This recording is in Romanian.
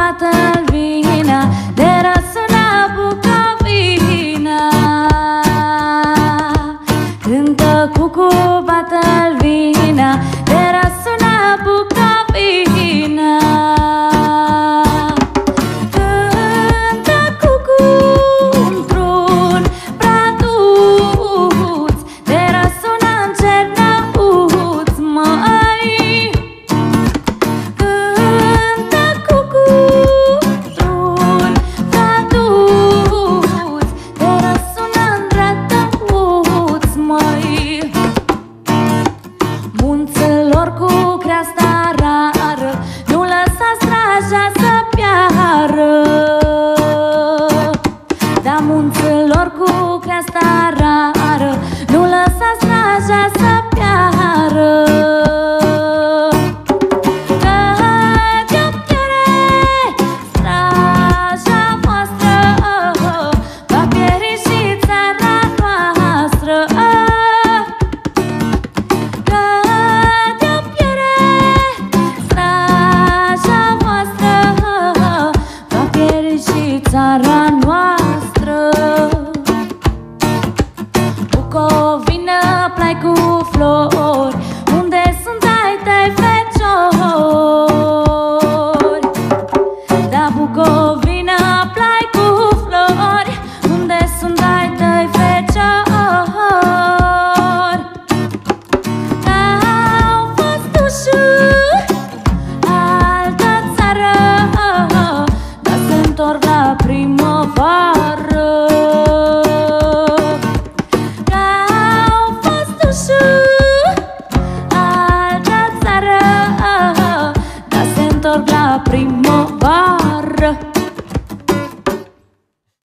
bată vina, de răsună Bucovina. Cântă cucu, bată vina, de răsună Bucovina. Cântă cucu într-un pratuț, de răsună în Cernăuț, măi. Cântă cucu într-un pratuț, de răsună în Rătăuț, măi. Munților cu creasta rară, nu lăsa straja să piară. Da, munților cu creasta rară, nu lăsa straja să piară. Că de-o piere straja voastră, va pieri și țara noastră. Că de-o piere straja voastră, va pieri și țara noastră. Bucovina, plai cu flori, unde sunt ai tăi feciori? Da, Bucovina, plai cu flori, unde sunt ai tăi feciori? Au fost ușor altă țară, dar se întorc la primăvară. Au fost ușor altă țară, dar se întorc la primăvară.